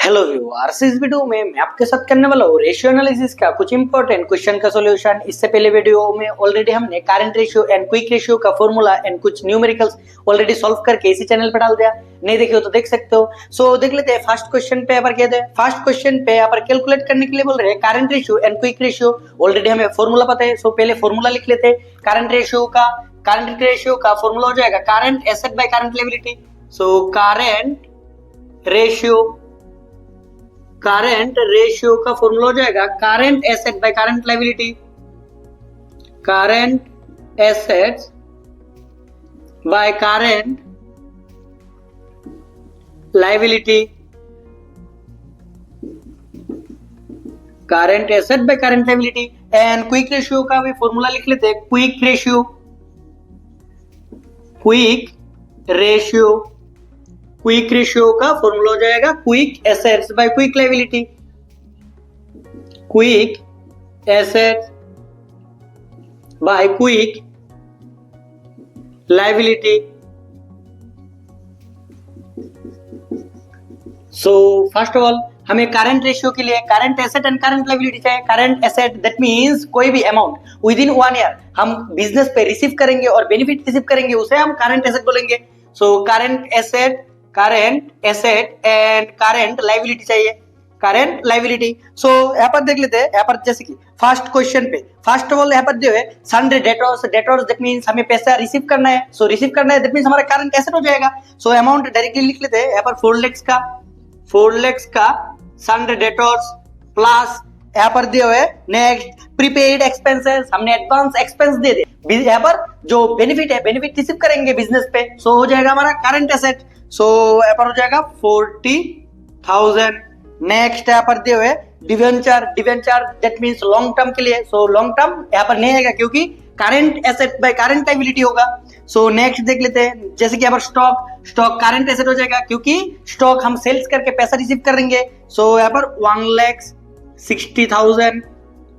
Hello viewers, इस video में मैं आपके साथ करने वाला हूँ रेशियो एनालिसिस का कुछ इंपॉर्टेंट क्वेश्चन का सॉल्यूशन। इससे पहले वीडियो में ऑलरेडी हमने current ratio and quick ratio का फॉर्मूला एंड कुछ न्यूमेरिकल्स ऑलरेडी सॉल्व करके इसी चैनल पे डाल दिया। नहीं देखे हो तो देख सकते हो। सो देख लेते हैं फर्स्ट क्वेश्चन पे। यहाँ पर कहते हैं फर्स्ट क्वेश्चन पे यहाँ पर कैलकुलेट करने के लिए बोल रहे हैं current ratio and quick ratio. Already हमें फॉर्मूला पता है, सो पहले फॉर्मूला लिख लेते हैं। करंट रेशियो का फॉर्मूला हो जाएगा current asset by current liability. So current ratio का फॉर्मूला हो जाएगा current asset by current liability. Current assets by current liability. Current asset by current liability. And quick ratio का भी फॉर्मूला लिख लेते हैं। क्विक रेशियो का फॉर्मूला हो जाएगा quick assets bye quick liability. Quick assets bye quick liability. So first of all हमें current ratio के लिए current asset and current liability चाहिए। करंट एसेट दैट मींस कोई भी अमाउंट विद इन 1 ईयर हम बिजनेस पे रिसीव करेंगे और बेनिफिट रिसीव करेंगे, उसे हम करंट एसेट बोलेंगे। So current asset and current liability चाहिए। Current liability. सो यहाँ पर देख लेते हैं। यहाँ पर जैसे कि फर्स्ट क्वेश्चन पे फर्स्ट ऑफ ऑल यहाँ पर जो है सन्डे डेटर्स दैट मींस हमें पैसा रिसीव करना है। सो रिसीव करना है दैट मींस हमारा करंट एसेट हो जाएगा। सो अमाउंट डायरेक्टली लिख लेते हैं। यहाँ पर 4 lakhs का सन्डे डेटर्स प्लस यहाँ पर दिए हुए नेक्स्ट प्रीपेड एक्सपेंसेस, हमने एडवांस एक्सपेंस दे दे। यहाँ पर जो बेनिफिट है बेनिफिट रिसीव करेंगे बिजनेस पे, सो हो जाएगा हमारा करंट एसेट। सो यहाँ पर हो जाएगा 40,000। नेक्स्ट यहाँ पर दिए हुए debenture that means long term के लिए। सो लॉन्ग टर्म यहाँ पर नहीं आएगा क्योंकि current asset by current liability होगा। सो नेक्स्ट देख लेते हैं। जैसे कि यहाँ पर स्टॉक करंट एसेट हो जाएगा क्योंकि स्टॉक हम सेल्स करके पैसा रिसीव करेंगे। सो यहाँ पर 1,60,000।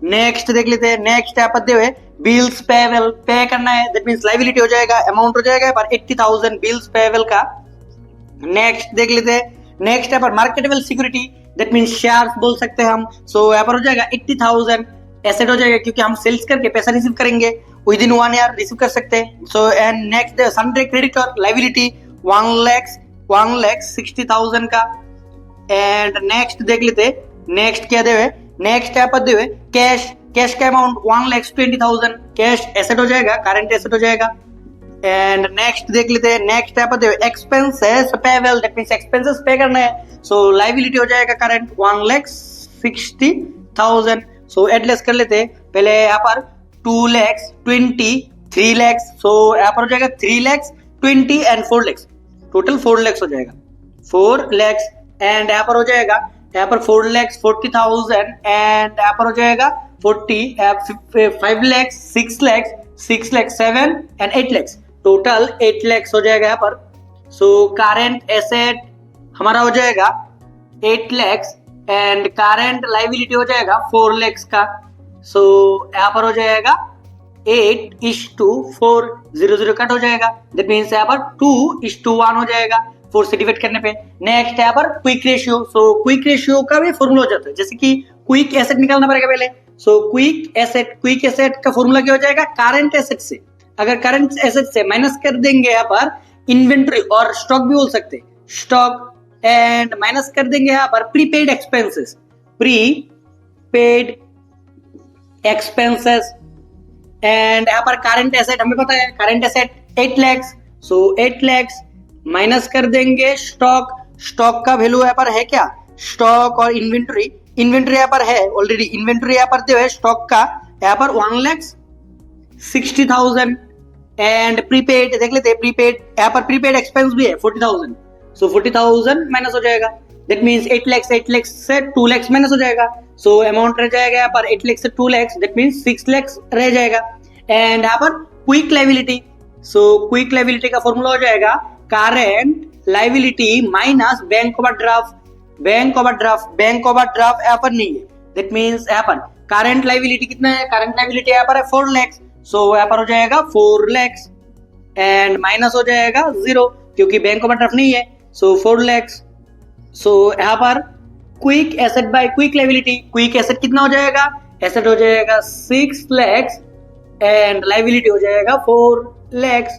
नेक्स्ट देख लेते हैं। नेक्स्ट यहाँ पर दिए हुए बिल्स पेबल, पे करना है दैट मींस लायबिलिटी हो जाएगा। अमाउंट हो जाएगा यहाँ पर 80,000 बिल्स पेबल का। नेक्स्ट देख लेते हैं। नेक्स्ट यहाँ पर marketable security that means shares बोल सकते हैं हम। सो यहाँ पर हो जाएगा 80,000 एसेट हो जाएगा क्योंकि हम सेल्स करके पैसा रिसीव करेंगे, विद इन 1 ईयर रिसीव कर सकते हैं। So and next Sunday creditor liability 1,60,000 का। एंड नेक्स्ट देख लेते हैं। नेक्स्ट क्या दे हुए, नेक्स्ट यहाँ पर दे हुए कैश का अमाउंट 1,20,000 कैश एसेट हो जाएगा, करंट एसेट हो जाएगा। एंड नेक्स्ट देख लेते हैं। नेक्स्ट यहाँ पर दे हुए expenses payable that means expenses पे करना है। सो लायबिलिटी हो जाएगा करंट 1,60,000। सो एडलेस कर लेते हैं। पहले यहाँ पर 2 lakhs 20 3 lakhs। सो यहाँ पर हो जाएगा 3 lakhs 20 and 4 lakhs, total 4 lakhs हो जाएगा 4 lakhs। एंड यहाँ पर हो जाएगा यहाँ पर 4,40,000 एंड यहाँ पर हो जाएगा 5 lakhs 6 lakhs 7 and 8 lakhs, total 8 lakhs हो जाएगा यहाँ पर। सो करंट एसेट हमारा हो जाएगा 8 lakhs एंड करंट लायबिलिटी हो जाएगा 4 lakhs का। सो यहाँ पर हो जाएगा 8:4 0 कट हो जाएगा दैट मींस यहाँ पर 2:1 हो जाएगा 4 से डिवाइड करने पे। नेक्स्ट यहाँ पर quick ratio. So quick ratio का भी फॉर्मूला हो जाता है। जैसे कि क्विक एसेट निकालना पड़ेगा पहले। सो क्विक एसेट का फॉर्मूला क्या हो जाएगा, करंट एसेट से अगर करंट एसेट से माइनस कर देंगे यहाँ पर इन्वेंट्री और स्टॉक भी बोल सकते हैं, स्टॉक एंड माइनस कर देंगे यहाँ पर प्रीपेड एक्सपेंसेस एंड यहाँ पर करंट एसेट हमें पता है करंट एसेट 8 lakhs। सो 8 lakhs माइनस कर देंगे स्टॉक का वैल्यू यहाँ पर है क्या, स्टॉक और इन्वेंट्री यहाँ पर है ऑलरेडी। इन्वेंट्री यहाँ पर जो है स्टॉक का यहाँ पर 1,60,000 एंड प्रीपेड देख लेते हैं। प्रीपेड यहाँ पर प्रीपेड एक्सपेंस भी है 40,000। सो 40,000 माइनस हो जाएगा दैट मींस 8 lakhs से 2 lakhs माइनस हो जाएगा। सो अमाउंट रह जाएगा यहाँ पर 8 lakhs से 2 lakhs दैट मींस 6 lakhs रह जाएगा। एंड यहाँ पर quick liability. So quick liability का फॉर्मूला हो जाएगा current liability minus bank overdraft यहाँ पर नहीं है दैट मींस यहाँ पर करंट लायबिलिटी कितना है, करंट लायबिलिटी यहाँ पर है 4 lakhs। सो यहाँ पर हो जाएगा 4 lakhs एंड माइनस हो जाएगा 0 क्योंकि बैंक ओवरड्राफ्ट नहीं है। सो 4 lakhs। सो यहाँ पर quick asset by quick liability. Quick asset कितना हो जाएगा, एसेट हो जाएगा 6 lakhs एंड लाइबिलिटी हो जाएगा 4 lakhs।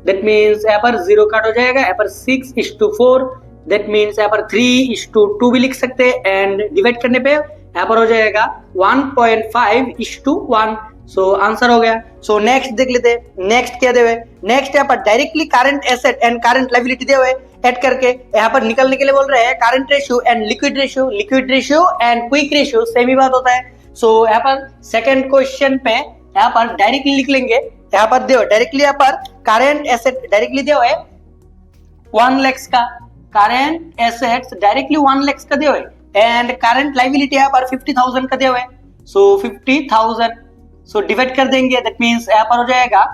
दैट मीन्स यहाँ पर 0 काट हो जाएगा, यहाँ पर 6:4, दैट मीन्स यहाँ पर 3:2 भी लिख सकते हैं एंड डिवाइड करने पे यहाँ पर हो जाएगा 1.5:1। सो आंसर हो गया। सो नेक्स्ट देख लेते हैं, नेक्स्ट क्या दे हुए, नेक्स्ट यहाँ पर directly current asset and current liability दे हुए ऐड करके यहाँ पर निकलने के लिए बोल रहे हैं current ratio and liquid ratio. Liquid ratio and quick ratio same ही बात होता है। सो यहाँ पर सेकंड क्वेश्चन पे यहाँ पर डायरेक्टली लिख लेंगे, यहाँ पर दे डायरेक्टली यहाँ पर करंट एसेट डायरेक्टली दे हुए 1 lakhs का, करंट एसेट्स डायरेक्टली 1 lakhs का दे हुए एंड करंट लाइबिलिटी यहाँ पर 50,000 का दे हुए। सो 50,000 सो डिवाइड कर देंगे, दैट मीन्स यहाँ पर हो जाएगा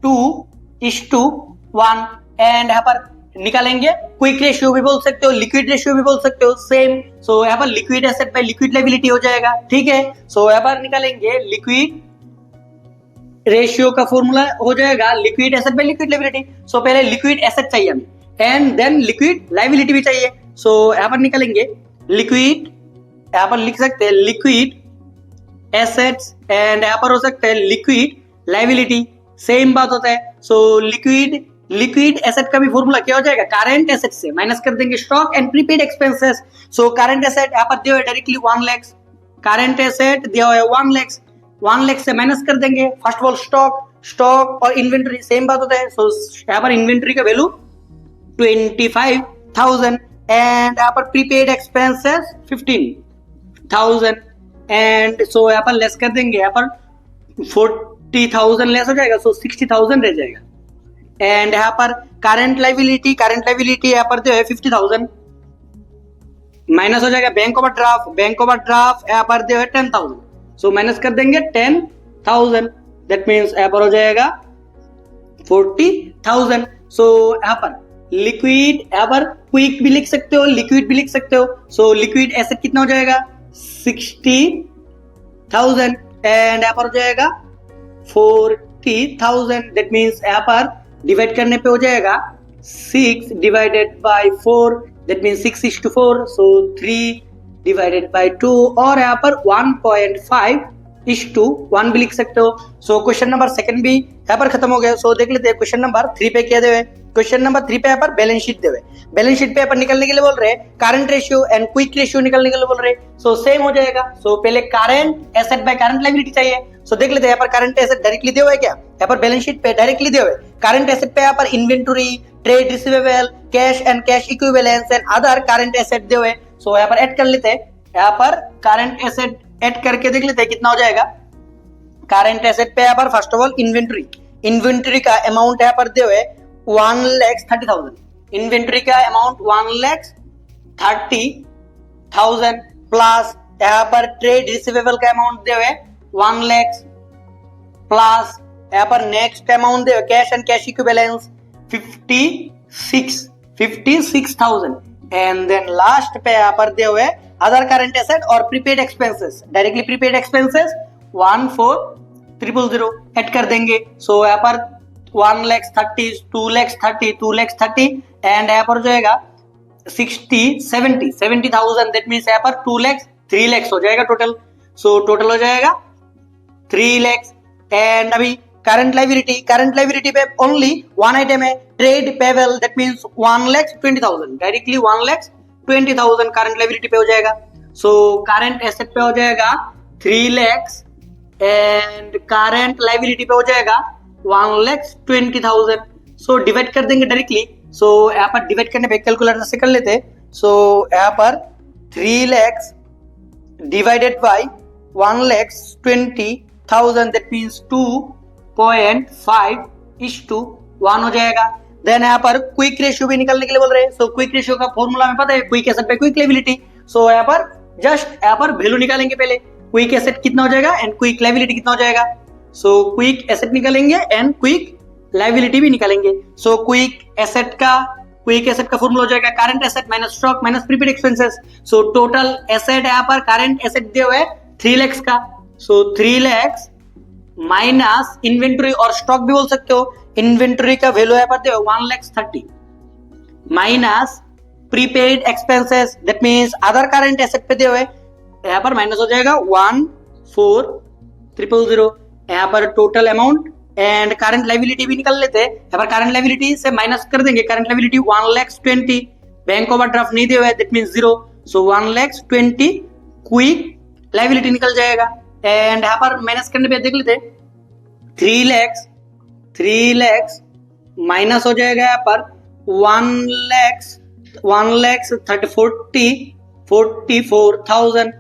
2:1 एंड यहाँ पर निकालेंगे क्विक रेशियो भी बोल सकते हो, लिक्विड रेशियो भी बोल सकते हो सेम। सो यहाँ पर liquid asset by liquid liability हो जाएगा, ठीक है। सो यहाँ पर निकालेंगे लिक्विड रेशियो का फॉर्मूला हो जाएगा liquid asset by liquid liability. So पहले लिक्विड एसेट चाहिए हमें एंड देन लिक्विड लाइबिलिटी भी चाहिए। सो यहाँ पर निकालेंगे लिक्विड, यहाँ पर लिख सकते हैं लिक्विड एसेट्स एंड यहाँ पर हो सकता है लिक्विड लाइबिलिटी, सेम बात होता है। सो लिक्विड एसेट का भी फॉर्मूला क्या हो जाएगा, करंट एसेट से माइनस कर देंगे stock and prepaid expenses. So current asset यहाँ पर दिया हुआ डायरेक्टली 1 lakhs, करंट एसेट दिया हुआ है 1 lakhs, 1 lakhs से माइनस कर देंगे फर्स्ट ऑफ ऑल स्टॉक और इन्वेंटरी सेम बात होता है। सो यहाँ पर इन्वेंटरी का वैल्यू 25,000 एंड यहाँ पर प्रीपेड एक्सपेंसेस 15,000 एंड सो यहाँ पर लेस कर देंगे, यहाँ पर 40,000 लेस हो जाएगा, सो 60,000 रह जाएगा एंड यहाँ पर करंट लाइबिलिटी यहाँ पर जो है 50,000 माइनस हो जाएगा बैंक ओवरड्राफ्ट यहाँ पर जो है 10,000, सो माइनस कर देंगे 10,000, दैट मीन्स यहाँ पर हो जाएगा 40,000। सो यहाँ पर लिक्विड, यहाँ पर क्विक भी लिख सकते हो, लिक्विड भी लिख सकते हो। सो लिक्विड एसेट कितना हो जाएगा 60,000 एंड यहाँ पर हो जाएगा 40,000, दैट मीन्स यहाँ पर डिवाइड करने पे हो जाएगा 6 divided by 4, that means 6:4, so 3 divided bye 2 और यहाँ पर 1.5:1 भी लिख सकते हो। सो क्वेश्चन नंबर सेकंड भी यहाँ पर खत्म हो गया। सो देख लेते हैं क्वेश्चन नंबर 3 पे क्या देवे। क्वेश्चन नंबर 3 पे यहाँ पर बैलेंस शीट देवे, बैलेंस शीट पे यहाँ पर निकलने के लिए बोल रहे हैं current ratio and quick ratio निकलने के लिए बोल रहे हैं। सो सेम हो जाएगा। सो पहले current asset by current liability चाहिए। सो देख लेते हैं यहाँ पर करंट एसेट डायरेक्टली दिए हुए क्या, यहाँ पर बैलेंस शीट पे डायरेक्टली दिए हुए करंट एसेट पे यहाँ पर inventory, trade receivable, cash and cash equivalence and other current asset दिए हुए। सो यहाँ पर ऐड कर लेते हैं, यहाँ पर करंट एसेट ऐड करके देख लेते हैं कितना हो जाएगा। करंट एसेट पे यहाँ पर फर्स्ट ऑफ ऑल इन्वेंटरी का अमाउंट यहाँ पर दिए हुए 1,30,000, इन्वेंटरी का अमाउंट 1,30,000 प्लस यहाँ पर ट्रेड रिसीवेबल का अमाउंट दिए हुए 1 लाख प्लस यहाँ पर नेक्स्ट अमाउंट दिए हुए cash and cash equivalence 56,000 and then last पे यहाँ पर दिए हुए अदर करंट एसेट और prepaid expenses, directly prepaid expenses 14,000 add कर देंगे। सो यहाँ पर 1,30,000, 2,30,000, 2,30,000 एंड यहाँ पर जाएगा 70,000, दैट मीन्स यहाँ पर 3 लाख हो जाएगा टोटल। सो टोटल हो जाएगा 3 लाख एंड अभी करंट लायबिलिटी पे ओनली वन आइटम है trade payable, that means 1,20,000, directly 1,20,000 current liability पे हो जाएगा। सो करंट एसेट पे हो जाएगा 3 लाख एंड करंट लायबिलिटी पे हो जाएगा 1,20,000। सो डिवाइड कर देंगे डायरेक्टली। सो यहाँ पर डिवाइड करने पे कैलकुलेटर से कर लेते हैं। सो यहाँ पर 3 lakhs divided by 1,20,000, that means 2.5:1 हो जाएगा। देन यहाँ पर क्विक रेशियो भी निकलने के लिए बोल रहे हैं। सो क्विक रेशियो का फॉर्मूला हमें पता है, क्विक एसेट पे क्विक लायबिलिटी। सो यहाँ पर जस्ट यहाँ पर वैल्यू निकालेंगे पहले, क्विक एसेट कितना हो जाएगा एंड क्विक लायबिलिटी कितना हो जाएगा। सो क्विक एसेट निकालेंगे एंड क्विक लायबिलिटी भी निकालेंगे। सो क्विक एसेट का फॉर्मूला हो जाएगा current asset minus stock minus prepaid expenses. So total asset यहाँ पर करंट एसेट दिए हुए 3 lakhs का। सो 3 lakhs माइनस इन्वेंटरी और स्टॉक भी बोल सकते हो। इन्वेंटरी का वैल्यू यहाँ पर दिया 1,30,000 minus prepaid expenses that means other current asset पे दिए हुए, यहाँ पर माइनस हो जाएगा 14,000 यहाँ पर total amount and current liability भी निकल लेते हैं। यहाँ पर करंट लाइबिलिटी से माइनस कर देंगे, करंट लाइबिलिटी 1,20,000 बैंक ओवरड्राफ्ट नहीं दिए हुए that means 0, so 1,20,000 quick liability निकल जाएगा। एंड यहाँ पर माइनस करने पे देख लेते 3 लाख माइनस हो जाएगा यहाँ पर 1,44,000,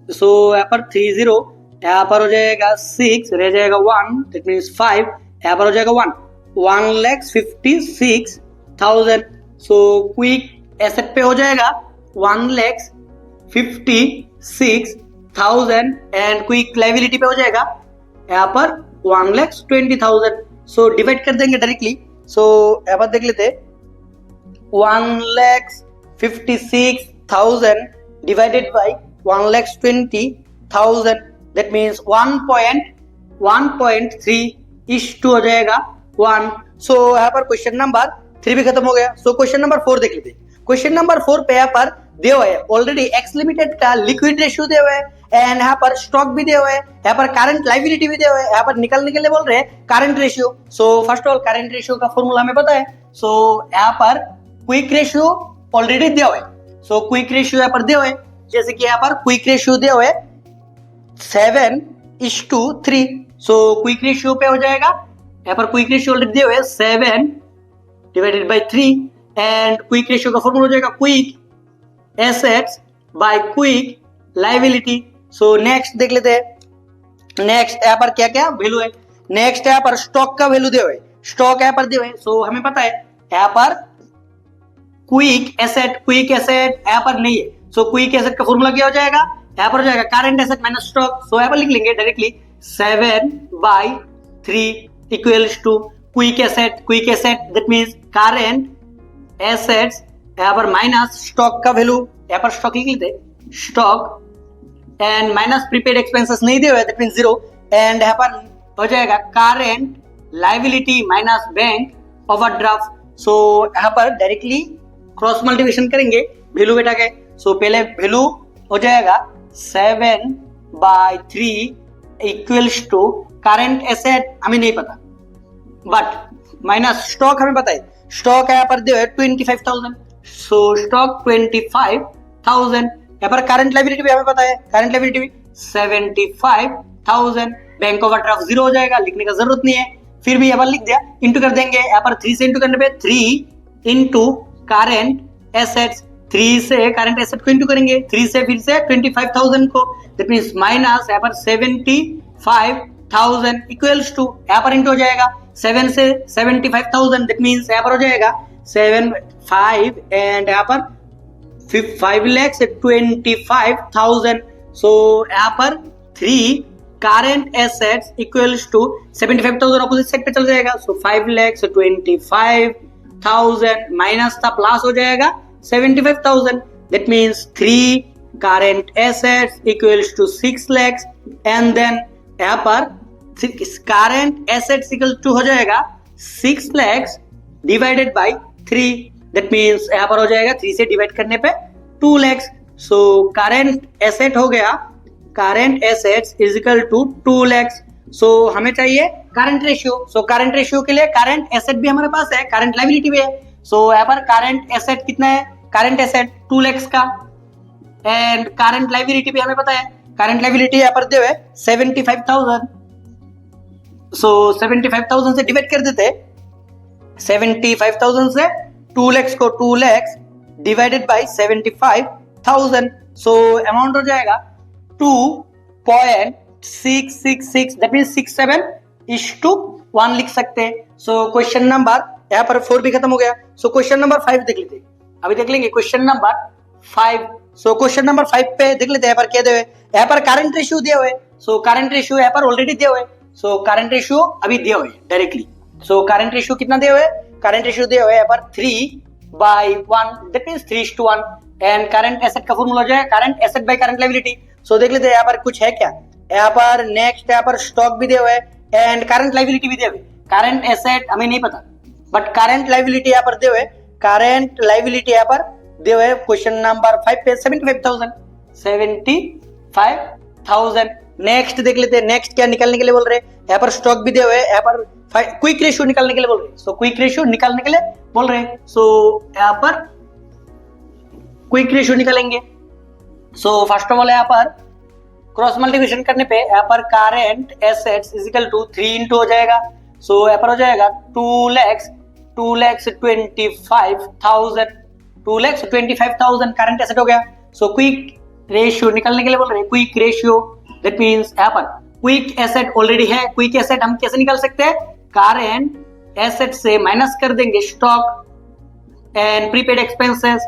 सो यहाँ पर 30 यहाँ पर हो जाएगा 6 रह जाएगा 1 दैट मीन्स 5 यहाँ पर हो जाएगा 1,56,000, सो क्विक एसेट पे हो जाएगा 1,56,000 एंड क्विक लाइबिलिटी पे हो जाएगा यहाँ पर 1,20,000। सो डिवाइड कर देंगे डायरेक्टली, सो यहाँ पर देख लेते 1,56,000 डिवाइडेड बाई 1,20,000 दैट मीन्स 1.3:2 हो जाएगा 1। सो यहाँ पर क्वेश्चन नंबर 3 भी खत्म हो गया। सो क्वेश्चन नंबर 4 देख लेते। क्वेश्चन नंबर 4 पे यहाँ पर दिए हुए ऑलरेडी एक्स लिमिटेड का लिक्विड रेशियो दिए हुए एंड यहाँ पर स्टॉक भी दिए हुए, यहाँ पर करंट लाइबिलिटी भी दिए हुए, यहाँ पर निकलने के लिए बोल रहे हैं current ratio. So first of all current ratio का फॉर्मूला हमें पता है। सो यहाँ पर क्विक रेशियो ऑलरेडी दिया हुआ है, सो क्विक रेशियो यहाँ पर दिए हुए, जैसे कि यहाँ पर क्विक रेशियो दिए हुए 7:3, सो क्विक रेशियो पे हो जाएगा यहाँ पर क्विक रेशियो ऑलरेडी दिए हुए 7 divided by 3 and quick ratio का फॉर्मूला हो जाएगा quick assets bye quick liability. So next देख लेते हैं, नेक्स्ट यहाँ पर क्या क्या वैल्यू है। नेक्स्ट यहाँ पर स्टॉक का वैल्यू दिए हुए, स्टॉक यहाँ पर दिए हुए, सो हमें पता है यहाँ पर क्विक एसेट यहाँ पर नहीं है, सो क्विक एसेट का फॉर्मूला क्या हो जाएगा यहाँ पर हो जाएगा current asset minus stock. So यहाँ पर लिख लेंगे directly 7/3 equals to quick asset that means current assets यहाँ पर माइनस स्टॉक का वैल्यू, यहाँ पर स्टॉक लिख लेते stock and minus prepaid expenses नहीं दिए हुए दैट मीन्स 0 एंड यहाँ पर हो जाएगा current liability minus bank overdraft. So यहाँ पर डायरेक्टली क्रॉस मल्टीप्लिकेशन करेंगे वैल्यू बेटा के। सो पहले वैल्यू हो जाएगा 7/3 इक्वल्स टू करंट एसेट हमें नहीं पता बट माइनस स्टॉक हमें पता है, स्टॉक यहाँ पर दिए 25,000, सो स्टॉक 25,000। यहाँ पर करंट लाइबिलिटी भी हमें पता है, करंट लाइबिलिटी भी 75,000, बैंक ओवरड्राफ्ट 0 हो जाएगा, लिखने का जरूरत नहीं है, फिर भी यहाँ पर लिख दिया, इंटू कर देंगे यहाँ पर 3 से इंटू करने पे 3 इंटू करंट एसेट्स, 3 से करंट एसेट को इंटू करेंगे 3 से फिर से 25,000 को दैट मींस माइनस यहाँ पर 75,000 इक्वल्स टू यहाँ पर इंटू हो जाएगा 7 से 75,000 दैट मींस यहाँ पर हो जाएगा 75 एंड यहाँ पर 5,25,000। सो यहाँ पर 3 current assets equals to 75,000 opposite side पे चल जाएगा, सो 5,25,000 माइनस था प्लस हो जाएगा 75,000 that means 3 current assets equals to 6 lakhs and then यहाँ पर करंट एसेट्स इक्वल टू हो जाएगा 6 lakhs divided by 3 that means यहाँ पर हो जाएगा 3 से डिवाइड करने पे 2 lakhs। सो करंट एसेट हो गया, current assets is equal to 2 lakhs। So हमें चाहिए current ratio, so current ratio के लिए करंट एसेट भी हमारे पास है, करंट लायबिलिटी भी है। सो यहाँ पर करंट एसेट कितना है, करंट एसेट 2 lakhs का एंड करंट लायबिलिटी भी हमें पता है, करंट लायबिलिटी यहाँ पर दे हुए 75,000। सो 75,000 से डिवाइड कर देते, 75,000 से 2 lakhs को 2 lakhs divided by 75,000, so amount हो जाएगा 2.666 दैट मींस 67:1 लिख सकते हैं। सो क्वेश्चन नंबर यहाँ पर 4 भी खत्म हो गया। सो क्वेश्चन नंबर 5 देख लेते हैं, अभी देख लेंगे question number 5। So question number 5 पे देख लेते हैं यहाँ पर क्या दिए हुए, यहाँ पर करंट रेशियो दिए हुए, सो करंट रेशियो यहाँ पर ऑलरेडी दिए हुए, सो करंट रेशियो अभी दिए हुए डायरेक्टली। सो करंट रेशियो कितना दिए हुए, करंट रेशियो दिए हुए यहाँ पर 3/1 that means 3:1 and current asset का फॉर्मूला जो है current asset by current liability. So देख लेते हैं यहाँ पर कुछ है क्या, यहाँ पर नेक्स्ट यहाँ पर स्टॉक भी दिए हुए एंड करंट लायबिलिटी भी दिए हुए, करंट एसेट हमें नहीं पता बट करंट लायबिलिटी यहाँ पर दिए हुए, करंट लायबिलिटी यहाँ पर दिए हुए क्वेश्चन नंबर 5 पे 75,000। नेक्स्ट देख लेते हैं, नेक्स्ट क्या निकालने के लिए बोल रहे हैं, यहाँ पर स्टॉक भी दिए हुए, यहाँ पर क्विक रेशियो निकालने के लिए बोल रहे हैं। सो क्विक रेशियो निकालने के लिए बोल रहे हैं, सो यहाँ पर क्विक रेशियो निकालेंगे। सो फर्स्ट ऑफ ऑल यहाँ पर क्रॉस मल्टीप्लिकेशन करने पे यहाँ पर current assets is equal to 3 into हो जाएगा। सो यहाँ पर हो जाएगा 2,25,000 करंट एसेट हो गया। सो क्विक रेशियो निकालने के लिए बोल रहे हैं, क्विक रेशियो दैट मींस यहाँ पर क्विक एसेट ऑलरेडी है। क्विक एसेट हम कैसे निकाल सकते हैं, करंट एसेट से माइनस कर देंगे stock and prepaid expenses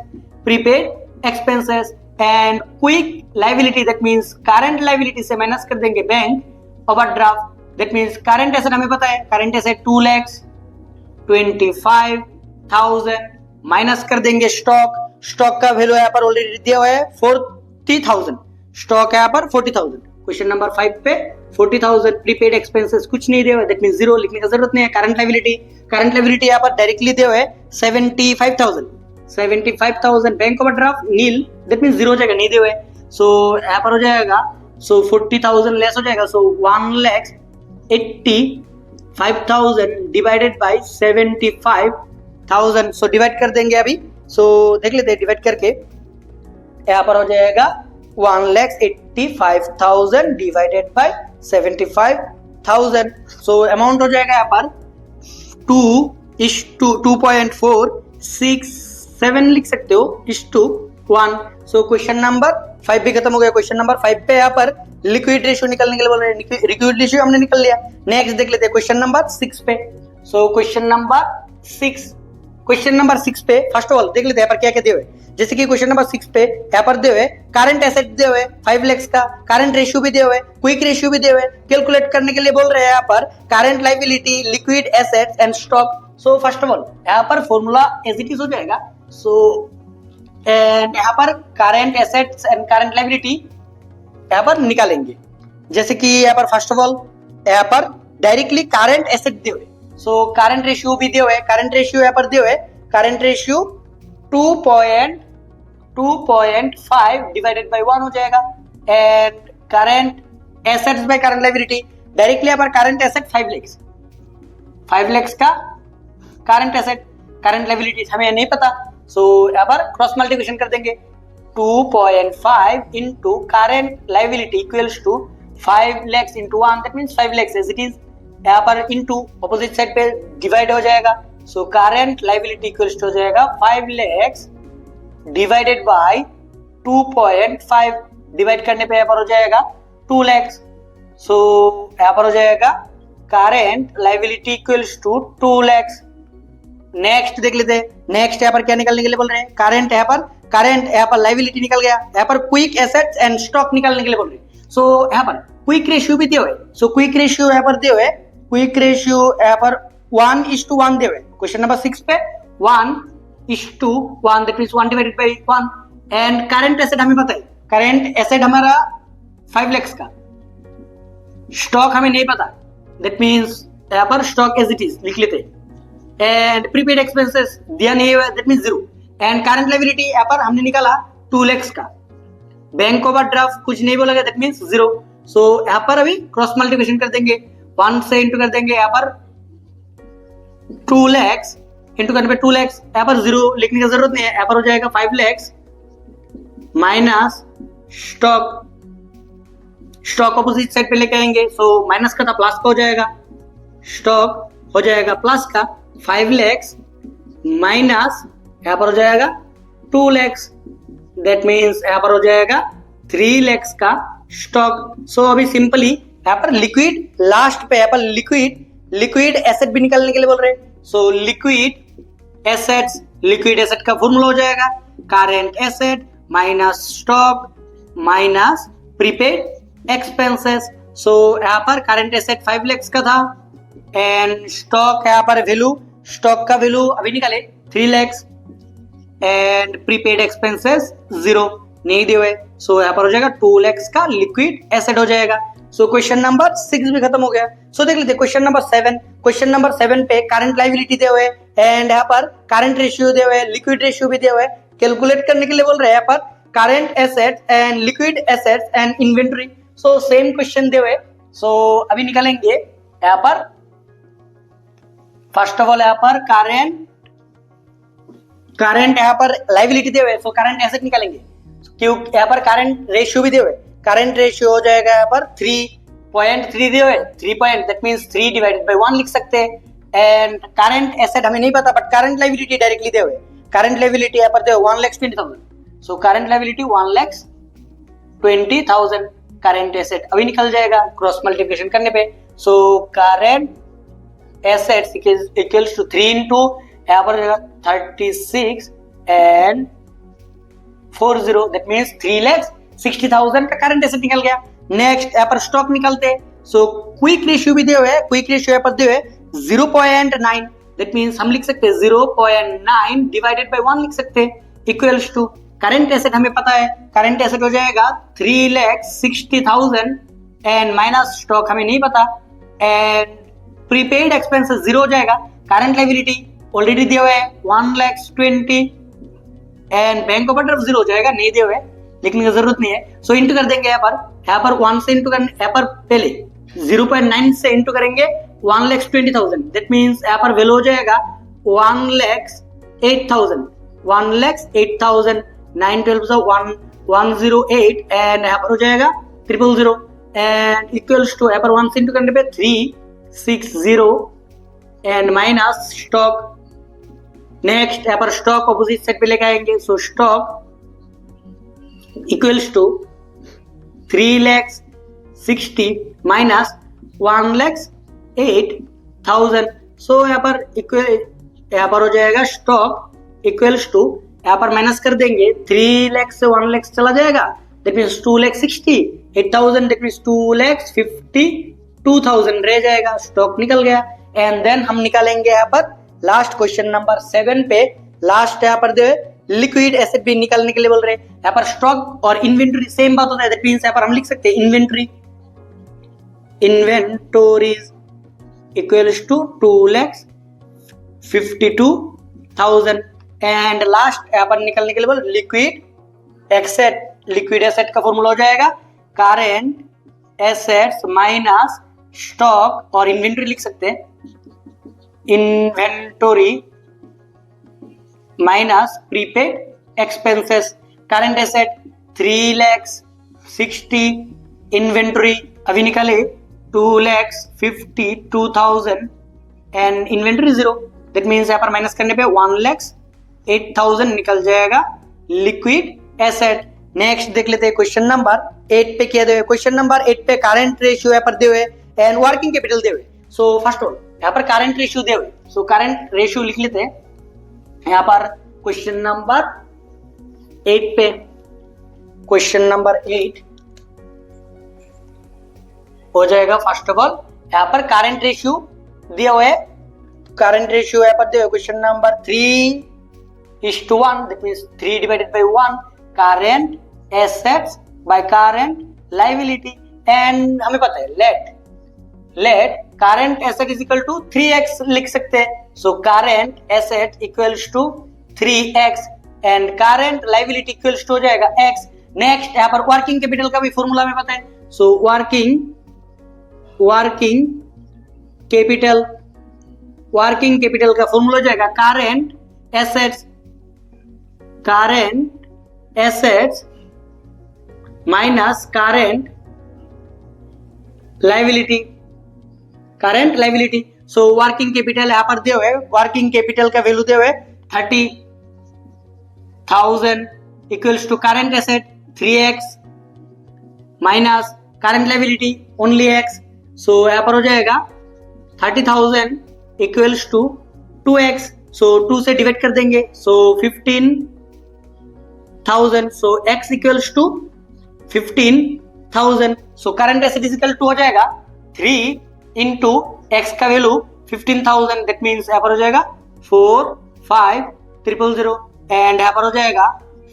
and quick liability that means current liability से माइनस कर देंगे bank overdraft. That means current asset हमें पता है, करंट एसेट 2,25,000 माइनस कर देंगे स्टॉक का वैल्यू यहाँ पर ऑलरेडी दिया हुआ है 40,000, स्टॉक यहाँ पर 40,000। क्वेश्चन नंबर 5 पे 40,000, प्रीपेड एक्सपेंसेस कुछ नहीं दिया हुआ, दैट मींस जीरो, लिखने का जरूरत नहीं है। करंट लाइबिलिटी यहाँ पर डायरेक्टली दिया हुआ है 75,000 bank overdraft nil, that means zero हो जाएगा, नहीं दिया हुआ है। सो यहाँ पर हो जाएगा, सो 40,000 लेस हो जाएगा, सो 1,85,000 डिवाइडेड बाय 75,000। सो डिवाइड कर देंगे अभी, सो देख लेते हैं डिवाइड करके। यहाँ पर हो जाएगा 1,85,000 डिवाइडेड बाय 75,000। सो अमाउंट हो जाएगा यहाँ पर 2:2.467 लिख सकते हो /1। सो क्वेश्चन नंबर 5 भी खत्म हो गया। क्वेश्चन नंबर 5 पे यहाँ पर लिक्विड रेशियो निकालने के लिए बोल रहे हैं, लिक्विड रेशियो हमने निकल लिया। नेक्स्ट देख लेते हैं क्वेश्चन नंबर 6 पे। सो क्वेश्चन नंबर 6 पे फर्स्ट ऑफ ऑल देख लेते हैं यहाँ पर क्या क्या दिए हुए। जैसे कि क्वेश्चन नंबर 6 पे यहाँ पर दिए हुए करंट एसेट दिए हुए 5 लाख का, करंट रेशियो भी दिए हुए, क्विक रेशियो भी दिए हुए। कैलकुलेट करने के लिए बोल रहे हैं यहाँ पर current liability, liquid assets and stock. So first of all यहाँ पर फॉर्मूला एज इट इज हो जाएगा। सो एंड यहाँ पर current assets and current liability यहाँ पर निकालेंगे। जैसे कि यहाँ पर फर्स्ट ऑफ ऑल यहाँ पर डायरेक्टली करंट एसेट दिए हुए, सो करंट रेशियो भी दिए हुए, करंट रेशियो यहाँ पर दिए हुए, करंट रेशियो 2.5 डिवाइडेड बाय 1 हो जाएगा। And current assets by current liability, directly यहाँ पर करंट एसेट 5 लाख का करंट एसेट, करंट लाइबिलिटी हमें नहीं पता। सो यहाँ पर क्रॉस मल्टीप्लिकेशन कर देंगे, 2.5 into current liability equals to 5 lakhs into 1, that means 5 lakhs as it is. यहाँ पर इंटू अपोजिट साइड पे डिवाइड हो जाएगा। So current liability equals to हो जाएगा 5 lakhs डिवाइडेड बाय 2.5, डिवाइड करने पे यहाँ पर हो जाएगा 2 lakhs। सो यहाँ पर हो जाएगा current liability equals to 2 lakhs। Next देख लेते हैं, नेक्स्ट यहाँ पर क्या निकालने के लिए बोल रहे हैं, करंट यहाँ पर लाइबिलिटी निकल गया। यहाँ पर क्विक एसेट्स एंड स्टॉक निकालने के लिए बोल रहे हैं। सो यहाँ पर क्विक रेशियो भी दिए हुए, सो क्विक रेशियो यहाँ पर दिए हुए, क्विक रेशियो यहाँ पर 1:1 दिए हुए। क्वेश्चन नंबर 6 पे 1:1, that means 1 divided by 1। And current asset हमें पता है, करंट एसेट हमारा 5 lakhs का, स्टॉक हमें नहीं पता, दैट मींस यहाँ पर स्टॉक एज इट इज लिख लेते हैं। एंड प्रीपेड एक्सपेंसेस दिया नहीं हुआ, that means 0। And current liability यहाँ पर हमने निकाला 2 lakhs का, बैंक ओवरड्राफ्ट कुछ नहीं बोला गया, दैट मींस 0। सो यहाँ पर अभी क्रॉस मल्टीप्लिकेशन कर देंगे, 1 से इंटू कर देंगे, यहाँ पर 2 lakhs इंटू करने पे 2 lakhs, यहाँ पर 0 लिखने की जरूरत नहीं है। यहाँ पर हो जाएगा 5 lakhs minus stock opposite side पे लेके आएंगे। सो माइनस का था प्लस का हो जाएगा, स्टॉक हो जाएगा प्लस का 5 lakhs माइनस यहाँ पर हो जाएगा 2 lakhs, दैट मीन्स यहाँ पर हो जाएगा 3 lakhs का स्टॉक। सो अभी सिंपली यहाँ पर लिक्विड, लास्ट पे यहाँ पर लिक्विड एसेट भी निकालने के लिए बोल रहे हैं। सो लिक्विड एसेट का फॉर्मूला हो जाएगा current asset minus stock minus prepaid expenses. So यहाँ पर करंट एसेट 5 lakhs का था एंड स्टॉक यहाँ पर वैल्यू, स्टॉक का वैल्यू अभी निकाले 3 lakhs एंड प्रीपेड एक्सपेंसेस 0 नहीं दिए हुए। सो यहाँ पर हो जाएगा 2 lakhs का लिक्विड एसेट हो जाएगा। सो क्वेश्चन नंबर 6 भी खत्म हो गया। सो देख लेते क्वेश्चन नंबर 7। क्वेश्चन नंबर 7 पे करंट लायबिलिटी दिए हुए एंड यहाँ पर करंट रेशियो दिए हुए, लिक्विड रेशियो भी दिए हुए, कैलकुलेट करने के लिए बोल रहे हैं यहाँ पर current assets and liquid assets and inventory. So same question दे हुए, सो अभी निकालेंगे यहाँ पर। फर्स्ट ऑफ ऑल यहाँ पर करंट यहाँ पर लाइबिलिटी दे हुए, सो करंट एसेट निकालेंगे। क्यों यहाँ पर करंट रेशियो भी दे हुए, करंट रेशियो हो जाएगा यहाँ पर 3.3 दे हुए, 3 point, that means 3 divided by 1 लिख सकते हैं। एंड करंट एसेट हमें नहीं पता, बट करंट लाइबिलिटी डायरेक्टली दे हुए, करंट लाइबिलिटी यहाँ पर दे 1,20,000। So current liability 1,20,000 current asset अभी निकल जाएगा क्रॉस मल्टीप्लिकेशन करने पे। So current assets equals to 3 into यहाँ पर 36 एंड 40, दैट मींस 3,60,000 का करंट एसेट निकल गया। नेक्स्ट यहाँ पर स्टॉक निकलते हैं। सो क्विक रेशियो भी दे हुए, क्विक रेशियो यहाँ पर दे हुए 0.9, दैट मींस हम लिख सकते हैं 0.9 डिवाइडेड बाय 1 लिख सकते हैं, इक्वल्स टू करंट एसेट हमें पता है, करंट एसेट हो जाएगा 3,60,000 एंड माइनस स्टॉक हमें नहीं पता, एंड प्रीपेड एक्सपेंसेस 0 हो जाएगा। करंट लायबिलिटी ऑलरेडी दिए हुए हैं 1,20,000 एंड बैंक ओवरड्राफ्ट 0 हो जाएगा, नहीं दिए हुए, लिखने की जरूरत नहीं है। सो इंटू कर देंगे यहाँ पर 1 से इंटू करने, यहाँ पर पहले 0.9 से इंटू करेंगे 1,20,000, दैट मींस यहाँ पर वैल्यू हो जाएगा 1,08,000, 1,08,000, 9 12 108 एंड यहाँ पर हो जाएगा 000 एंड इक्वल्स टू यहाँ पर 1 से इंटू करने पे 360 एंड माइनस स्टॉक। नेक्स्ट यहाँ पर स्टॉक ऑपोजिट साइड पे लेके आएंगे। So stock equals to 3,60,000 minus 1,08,000। So यहाँ पर हो जाएगा स्टॉक इक्वल्स टू, यहाँ पर माइनस कर देंगे 3 लाख से 1 लाख चला जाएगा, दैट मींस 2,68,000, दैट मींस 2,52,000 रह जाएगा, स्टॉक निकल गया। एंड देन हम निकालेंगे यहाँ पर लास्ट क्वेश्चन नंबर 7 पे, लास्ट यहाँ पर लिक्विड एसेट भी निकालने के लिए बोल रहे हैं। यहाँ पर स्टॉक और इन्वेंटरी सेम बात होता है, दैट मींस यहाँ पर हम लिख सकते हैं इन्वेंटोरीज इक्वल्स टू 2,52,000 एंड लास्ट यहाँ पर निकलने के लिए बोल लिक्विड एसेट का फॉर्मूला हो जाएगा करंट एसेट्स माइनस स्टॉक और इन्वेंटरी लिख सकते हैं, inventory minus prepaid expenses. Current asset 3,60,000, inventory अभी निकाले 2,52,000 एंड इन्वेंटरी 0, दैट मींस यहाँ पर माइनस करने पे 1,08,000 निकल जाएगा लिक्विड एसेट। नेक्स्ट देख लेते हैं क्वेश्चन नंबर 8 पे किया हुए। क्वेश्चन नंबर 8 पे करंट रेशियो यहाँ पर दे हुए एंड वर्किंग कैपिटल दे हुए। सो फर्स्ट ऑल यहाँ पर करंट रेशियो दे हुए, सो करंट रेशियो लिख लेते हैं यहाँ पर क्वेश्चन नंबर 8 पे। क्वेश्चन नंबर 8 हो जाएगा फर्स्ट ऑफ ऑल यहाँ पर करंट रेशियो दिया हुआ है, करंट रेशियो यहाँ पर दिया हुआ question number 3:1, that means 3 divided by 1 current assets by current liability. And हमें पता है let current asset is equal to 3x लिख सकते हैं। So current asset equals to 3x and current liability equals to हो जाएगा x। नेक्स्ट यहाँ पर वर्किंग कैपिटल का भी फॉर्मूला हमें पता है। सो वर्किंग कैपिटल का फॉर्मूला हो जाएगा current assets minus current liability. So working capital यहाँ पर दिए हुए, वर्किंग कैपिटल का वैल्यू दिए हुए 30,000 equals to current asset 3x minus current liability only x। So यहाँ पर हो जाएगा 30,000 इक्वल्स टू 2x। सो 2 से डिवाइड कर देंगे, so 15,000, so x equals to 15,000। So current asset is equal to हो जाएगा 3 इंटू x का वैल्यू 15,000, दैट मींस यहाँ पर हो जाएगा 4,5,000 एंड यहाँ पर हो जाएगा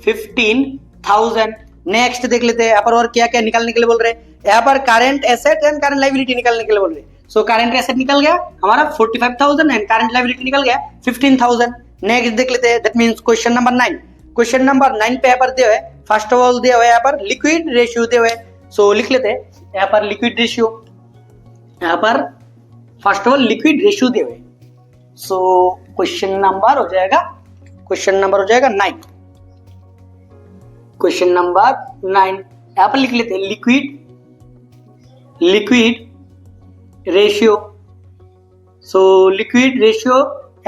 15,000। नेक्स्ट देख लेते हैं यहाँ पर और क्या क्या निकालने के लिए बोल रहे हैं। यहाँ पर current asset and current liability निकालने के लिए बोल रहे हैं। सो करंट एसेट निकल गया हमारा 45,000 एंड करंट लायबिलिटी निकल गया 15,000। नेक्स्ट देख लेते हैं, that means question number 9। Question number 9 पे यहाँ पर दिया है, फर्स्ट ऑफ ऑल दिया हुआ है यहाँ पर लिक्विड रेशियो दिया हुआ है। सो लिख लेते हैं यहाँ पर लिक्विड रेशियो, यहाँ पर first of all liquid ratio दिया हुआ है। सो क्वेश्चन नंबर हो जाएगा 9। क्वेश्चन नंबर 9 यहाँ पर लिख लेते हैं liquid ratio. So liquid ratio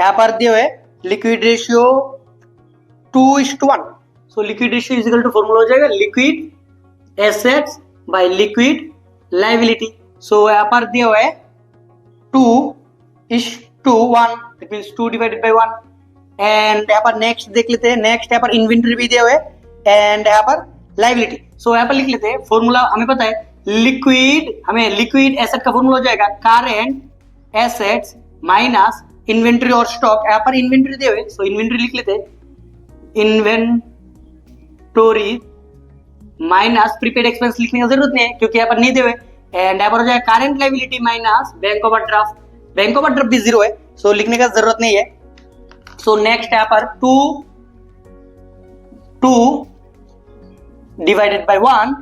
यहाँ पर दिया हुआ है, liquid ratio 2:1। So liquid ratio is equal to formula हो जाएगा liquid assets by liquid liability. So यहाँ पर दिया हुआ है 2:1, that means 2 divided by 1। And यहाँ पर नेक्स्ट देख लेते हैं, नेक्स्ट यहाँ पर इन्वेंटरी भी दिया हुआ है एंड यहाँ पर लायबिलिटी। सो यहाँ पर लिख लेते हैं फॉर्मूला, हमें पता है लिक्विड एसेट का फॉर्मूला हो जाएगा करेंट एसेट्स माइनस इन्वेंटरी और स्टॉक। यहाँ पर इन्वेंटरी दिए हुए, सो इन्वेंटरी लिख लेते हैं इन्वेंटोरी माइनस प्रीपेड एक्सपेंस लिखने की जरूरत नहीं है क्योंकि यहाँ पर नहीं दिए हुए। एंड यहाँ पर हो जाएगा current liability minus bank overdraft, bank overdraft भी 0 है, सो लिखने का जरूरत नहीं है। सो नेक्स्ट यहाँ पर 2 डिवाइडेड बाय 1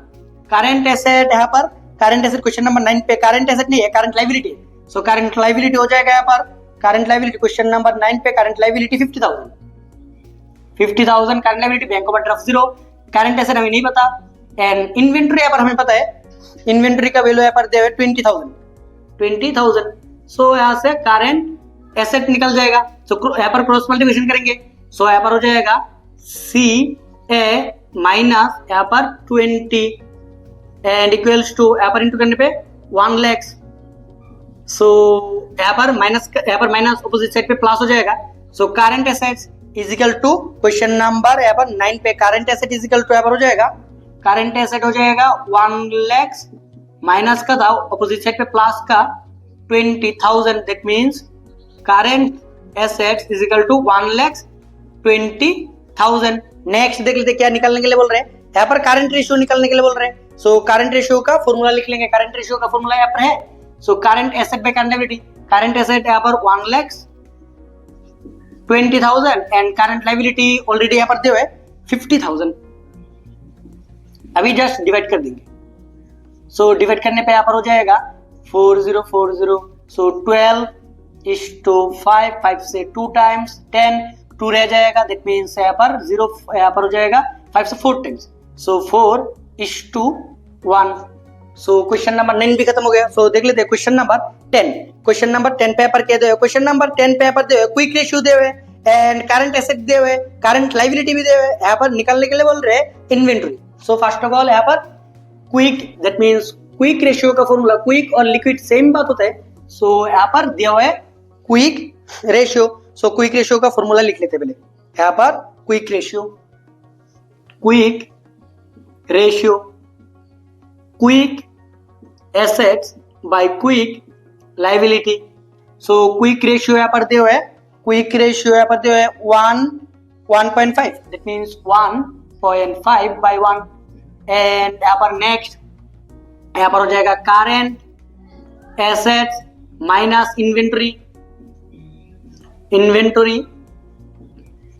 करेंट एसेट। यहाँ पर करेंट एसेट क्वेश्चन नंबर 9 पे करेंट एसेट नहीं है, करेंट लायबिलिटी है। सो करेंट लायबिलिटी हो जाएगा यहाँ पर करेंट लायबिलिटी क्वेश्चन नंबर 9 पे current liability 50,000 current liability, bank overdraft 0, current asset हमें नहीं पता। एंड इन्वेंटरी यहाँ पर हमें पता है, इन्वेंटरी का वैल्यू यहाँ पर दिया है 20,000। सो यहाँ से करेंट एसेट निकल जाएगा। सो यहाँ पर क्रॉस मल्टीप्लिकेशन करेंगे, सो यहाँ पर हो जाएगा CA माइनस यहाँ पर 20 एंड इक्वल्स टू यहाँ पर इंटू करने पे 1 लाख। सो यहाँ पर माइनस ऑपोजिट साइड पे प्लस हो जाएगा। So current assets is equal to question number यहाँ पर 9 पे current asset is equal to यहाँ पर हो जाएगा, करेंट एसेट हो जाएगा 1 लाख माइनस का था ऑपोजिट साइड पे प्लस का 20,000, that means current assets is equal to 1,20,000। Next देख लेते क्या निकालने के लिए बोल रहे हैं, यहाँ पर करंट रेशियो निकालने के लिए बोल रहे हैं। सो करंट रेशियो का फॉर्मूला लिख लेंगे, करंट रेशियो का फॉर्मूला यहाँ पर है। So current asset by current liability, current asset यहाँ पर 1,20,000 एंड करंट लायबिलिटी ऑलरेडी यहाँ पर दिया है 50,000। अभी जस्ट डिवाइड कर देंगे। सो डिवाइड करने पे यहाँ पर हो जाएगा 4040। सो 12:5, 5 से 2 टाइम्स 10, 2 रह जाएगा, दैट मींस यहाँ पर 0 यहाँ पर हो जाएगा 5 से 4 टाइम्स। सो 4:1। सो क्वेश्चन नंबर 9 भी खत्म हो गया। सो देख लेते हैं question number 10। Question number 10 paper के दे, क्वेश्चन नंबर 10 पेपर दे, क्विक रेशियो दे हुए एंड करंट एसेट दे हुए, करंट लायबिलिटी भी दे हुए। यहाँ पर निकालने के लिए बोल रहे हैं inventory. So first of all यहाँ पर quick, that means quick ratio का फॉर्मूला, क्विक और लिक्विड सेम बात होता है। सो यहाँ पर दिया हुआ है quick ratio. So quick ratio का फॉर्मूला लिख लेते पहले, यहाँ पर quick ratio quick assets bye quick liability. So quick ratio यहाँ पर दिया हुआ है, क्विक रेशियो यहाँ पर दिया हुआ है 1.5, दैट मींस 1.5 by 1। एंड यहाँ पर नेक्स्ट यहाँ पर हो जाएगा current assets minus inventory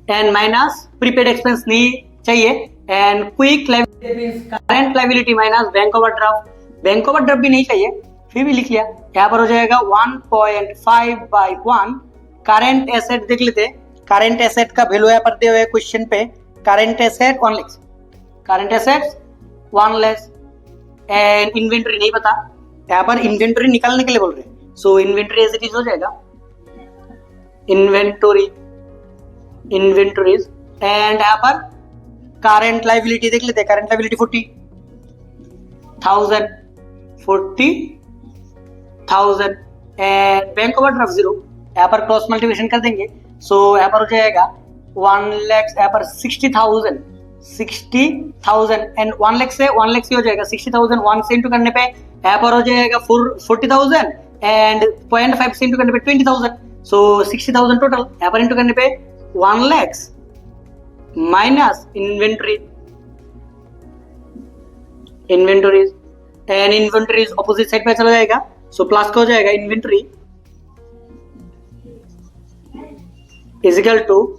and minus prepaid expense नहीं चाहिए। And quick liability means current liability minus bank overdraft भी नहीं चाहिए, फिर भी लिख लिया। यहाँ पर हो जाएगा 1.5 by 1। करंट एसेट देख लेते हैं, करंट एसेट का वैल्यू यहाँ पर दिया हुआ है क्वेश्चन पे, current asset 1 lakh, current assets 1 lakh and inventory नहीं पता। यहाँ पर इन्वेंटरी निकालने के लिए बोल रहे हैं। सो इन्वेंटरी एज इट इज हो जाएगा इन्वेंटरीज एंड यहाँ पर करंट लायबिलिटी देख लेते हैं, current liability 40,000 and bank overdraft 0। यहाँ पर क्रॉस मल्टीप्लिकेशन कर देंगे। सो यहाँ पर हो जाएगा 1 लाख, यहाँ पर 60,000 एंड 1 लाख से हो जाएगा 60,000 1 से इंटू करने पे यहाँ पर हो जाएगा 40,000 एंड 0.5 से इंटू करने पे 20,000। सो 60,000 टोटल, यहाँ पर इंटू करने पे 1 lakh minus inventories and inventories opposite side पे चला जाएगा। सो प्लस का हो जाएगा inventory is equal to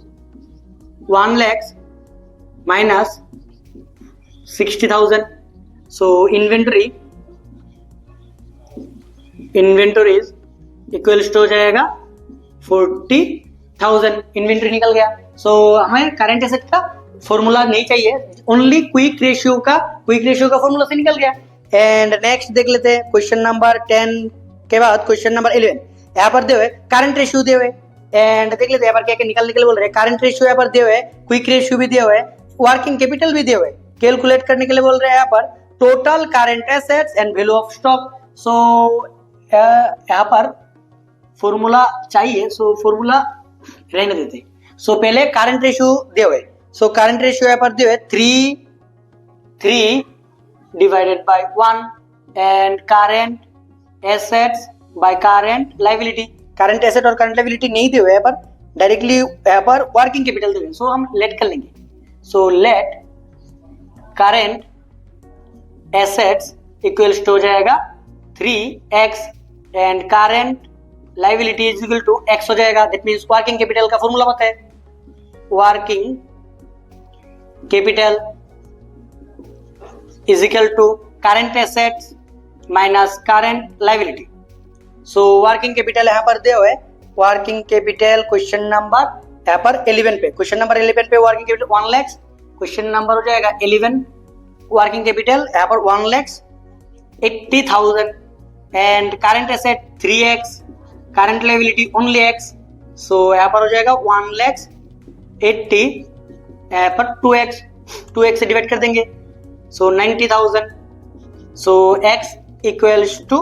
1 lakh minus 60,000। So inventory is equals to हो जाएगा 40,000। इन्वेंटरी निकल गया। सो हमें करंट एसेट का फॉर्मूला नहीं चाहिए, ओनली क्विक रेशियो का फॉर्मूला से निकल गया। एंड नेक्स्ट देख लेते हैं क्वेश्चन नंबर 10 के बाद क्वेश्चन नंबर 11। यहाँ पर दे हुए करंट रेशियो दे हुए, एंड देख लेते हैं यहाँ पर क्या क्या निकलने के लिए बोल रहे हैं। करंट रेशियो यहाँ पर दे हुए, क्विक रेशियो भी दे हुए, वर्किंग कैपिटल भी दे हुए। कैलकुलेट करने के लिए बोल रहे हैं यहाँ पर total current assets and value of stock. So यहाँ पर फॉर्मूला चाहिए, सो फॉर्मूला रहने देते। सो पहले करंट रेशियो दे हुए, सो करंट रेशियो यहाँ पर दे हुए 3 divided by 1 and current assets by current liability. Current asset और करंट लायबिलिटी नहीं दे हुए यहाँ पर, डायरेक्टली यहाँ पर वर्किंग कैपिटल दे हुए। सो हम लेट कर लेंगे। So let current assets equals to हो जाएगा 3x and current liability is equal to x हो जाएगा। दैट मींस वर्किंग कैपिटल का फॉर्मूला पता है, working capital is equal to current assets minus current liability. So working capital यहाँ पर दे हुए, वर्किंग कैपिटल क्वेश्चन नंबर यहाँ पर 11 पे, क्वेश्चन नंबर 11 पे working capital 1 lakh, question number हो जाएगा 11। वर्किंग कैपिटल यहाँ पर 1,80,000 and current asset 3x, current liability only x। So यहाँ पर हो जाएगा 1,80,000, यहाँ पर 2x से डिवाइड कर देंगे। सो 90,000। सो x इक्वल्स टू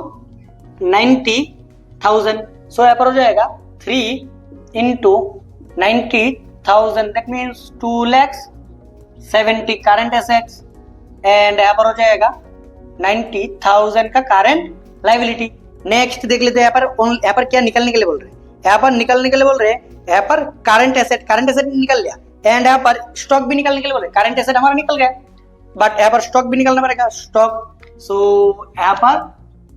90,000। सो यहाँ पर हो जाएगा 3 into 90,000, that means 2,70,000 current assets and यहाँ पर हो जाएगा 90,000 का करंट लायबिलिटी। नेक्स्ट देख लेते हैं यहाँ पर क्या निकलने के लिए बोल रहे हैं। यहाँ पर निकलने के लिए बोल रहे हैं, यहाँ पर करंट एसेट निकल गया एंड यहाँ पर स्टॉक भी निकलने के लिए बोल रहे हैं। करंट एसेट हमारा निकल गया, बट यहाँ पर स्टॉक भी निकलना पड़ेगा, स्टॉक। सो यहाँ पर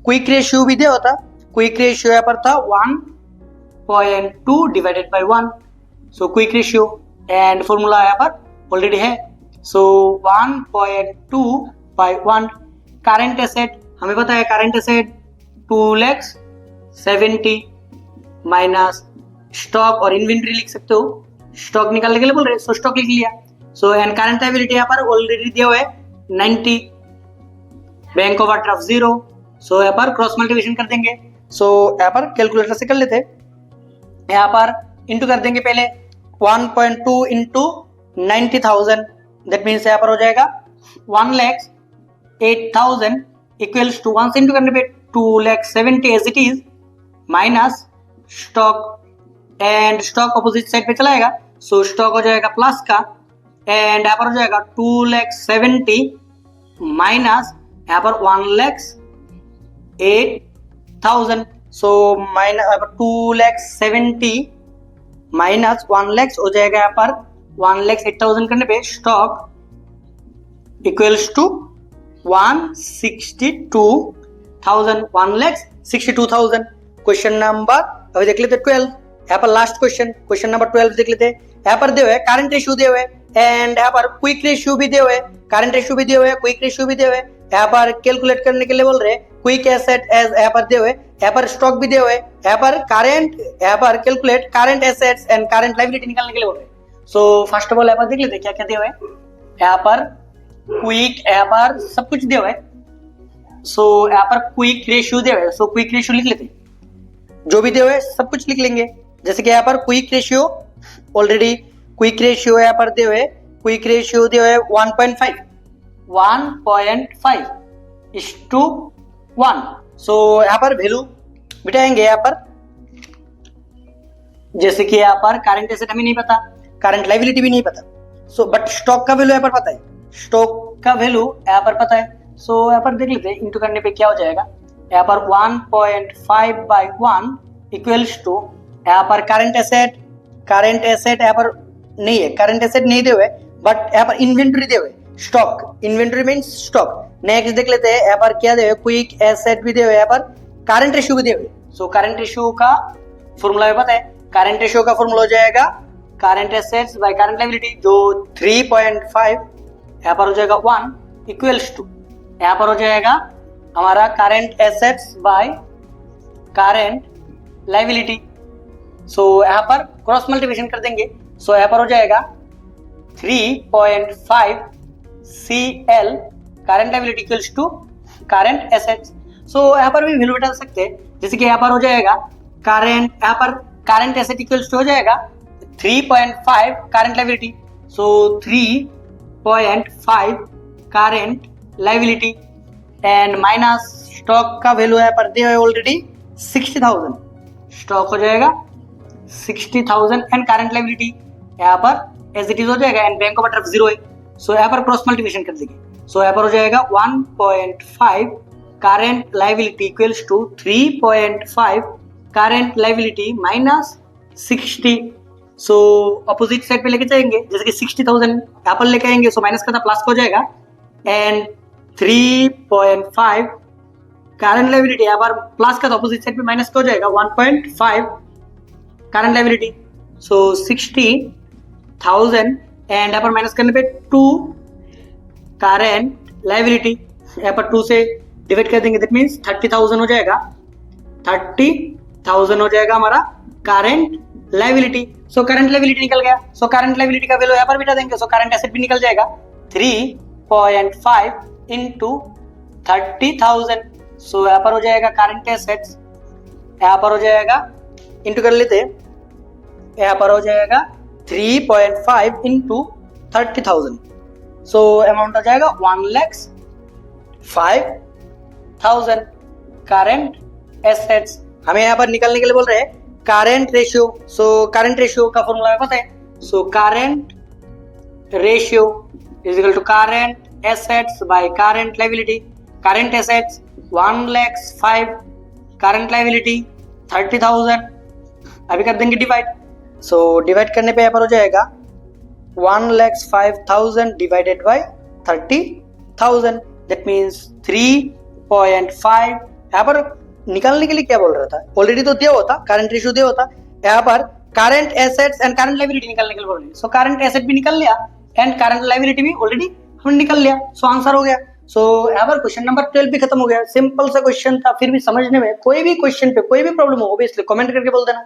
क्विक रेशियो भी दे होता, क्विक रेशियो यहाँ पर था 1.2 divided by 1। So quick ratio and formula यहाँ पर ऑलरेडी है। सो 1.2 बाय 1। करंट एसेट हमें पता है, करंट एसेट 2,70,000 माइनस स्टॉक और इन्वेंट्री लिख सकते हो, स्टॉक निकालने के लिए बोल रहे हैं, सो स्टॉक लिख लिया। सो एंड करंट लायबिलिटी यहाँ पर ऑलरेडी दिया हुआ है 90, बैंक ओवरड्राफ्ट 0। सो यहाँ पर क्रॉस मल्टीप्लिकेशन कर देंगे। सो यहाँ पर कैलकुलेटर से कर लेते हैं, यहाँ पर इंटू कर देंगे पहले 1.2 इंटू 90,000, दैट मीन्स यहाँ पर हो जाएगा 1,08,000 इक्वल्स टू 1 से इंटू करने पे 2,70,000 as it is minus stock and stock opposite side पे चलाएगा। सो स्टॉक हो जाएगा प्लस का एंड यहाँ पर हो जाएगा 2,70,000 माइनस यहाँ पर 1,08,000। सो माइनस 2,70,000 माइनस 1 लाख हो जाएगा यहाँ पर 1,08,000 करने पे stock equals to 1,62,000, 1,62,000। Question number अभी देख लेते 12। यहाँ पर लास्ट क्वेश्चन नंबर 12 देख लेते हैं। यहाँ पर दे हुए करंट रेशियो दे हुए एंड यहाँ पर क्विक रेशियो भी दे हुए, करंट रेशियो भी दे हुए, क्विक रेशियो भी दे हुए। यहाँ पर कैलकुलेट करने के लिए बोल रहे हैं क्विक एसेट एज, यहाँ पर दे हुए, यहाँ पर स्टॉक भी दे हुए, यहाँ पर calculate current assets and current liability निकालने के लिए बोल रहे हैं। सो फर्स्ट ऑफ ऑल यहाँ पर देख लेते हैं क्या क्या दे हुए। यहाँ पर क्विक, यहाँ पर सब कुछ दे हुए। सो यहाँ पर क्विक रेशियो दे हुए, सो क्विक रेशियो लिख लेते हैं, जो भी दे हुए सब कुछ लिख लेंगे। जैसे कि यहाँ पर quick ratio already quick ratio यहाँ पर दे हुए, क्विक रेशियो दे हुए 1.5 इस टू 1। सो यहाँ पर वैल्यू बिठाएंगे यहाँ पर, जैसे कि यहाँ पर करंट एसेट हमें नहीं पता, करंट लायबिलिटी भी नहीं पता। सो बट स्टॉक का वैल्यू यहाँ पर पता है, स्टॉक का वैल्यू यहाँ पर पता है। सो यहाँ पर देख लेते हैं इंटू करने पे क्या हो जाएगा। यहाँ पर 1.5 बाय 1 इक्वल्स टू, यहाँ पर करंट एसेट यहाँ पर नहीं है, करंट एसेट नहीं दे हुए, बट यहाँ पर इन्वेंट्री दे हुए, stock, inventory means stock. Next देख लेते हैं यहाँ पर क्या दे हुए, क्विक एसेट भी दे हुए, यहाँ पर करंट रेशियो भी दे हुए। सो करंट रेशियो का फॉर्मूला पता है, करंट रेशियो का फॉर्मूला हो जाएगा current assets by current liability, जो 3.5 यहाँ पर हो जाएगा 1 इक्वल्स टू, यहाँ पर हो जाएगा हमारा current assets by current liability. So यहाँ पर क्रॉस मल्टीप्लिकेशन कर देंगे। सो यहाँ पर हो जाएगा 3.5 CL current liability equals to current assets. So यहाँ पर भी वैल्यू बता सकते हैं, जैसे कि यहाँ पर हो जाएगा करंट, यहाँ पर करंट एसेट इक्वल्स टू हो जाएगा 3.5 current liability. So 3.5 current liability and minus stock का वैल्यू यहाँ पर दिया है ऑलरेडी 60,000, स्टॉक हो जाएगा 60,000 एंड करंट लायबिलिटी यहाँ पर एज इट इज हो जाएगा एंड बैंक ऑफ तरफ 0 है। सो यहाँ पर क्रॉस मल्टीप्लिकेशन कर देंगे। सो यहाँ पर हो जाएगा 1.5 current liability equals to 3.5 current liability minus 60। So opposite side पे लेके जाएंगे, जैसे कि 60,000 यहाँ पर लेके आएंगे, सो माइनस का था प्लस हो जाएगा एंड 3.5 करंट लायबिलिटी यहाँ पर प्लस का था अपोजिट साइड पे माइनस का हो जाएगा 1.5 करंट लायबिलिटी। सो 60,000 एंड यहाँ पर माइनस करने पे 2 करंट लायबिलिटी, यहाँ पर 2 से डिवाइड कर देंगे, दैट मीन्स 30,000 हो जाएगा, 30,000 हो जाएगा हमारा current liability. So current liability निकल गया। सो करंट लायबिलिटी का वैल्यू यहाँ पर बिठा देंगे। सो करंट एसेट भी निकल जाएगा 3.5 इंटू 30,000। सो यहाँ पर हो जाएगा करंट एसेट्स, यहाँ पर हो जाएगा इंटू कर लेते हैं, यहाँ पर हो जाएगा 3.5 इंटू 30,000। सो अमाउंट हो जाएगा 1,05,000 करंट एसेट्स। हमें यहाँ पर निकलने के लिए बोल रहे हैं current ratio. So current ratio का फॉर्मूला पता है। So current ratio is equal to current assets by current liability. Current assets 1,05,000, current liability 30,000। अभी कर देंगे डिवाइड। सो डिवाइड करने पे यहाँ पर हो जाएगा 1,05,000 डिवाइडेड बाय 30,000, दैट मीन्स 3.5। यहाँ पर निकालने के लिए क्या बोल रहा था, ऑलरेडी तो दिया होता, करंट रेशियो दिया होता, यहाँ पर current assets and current liability निकालने के लिए बोल रहे हैं। सो करंट एसेट भी निकल लिया एंड करंट लायबिलिटी भी ऑलरेडी हमने निकल लिया। सो आंसर हो गया। सो यहाँ पर क्वेश्चन नंबर 12 भी खत्म हो गया। सिंपल सा क्वेश्चन था, फिर भी समझने में कोई भी क्वेश्चन पे कोई भी प्रॉब्लम हो ऑब्वियसली कमेंट करके बोल देना।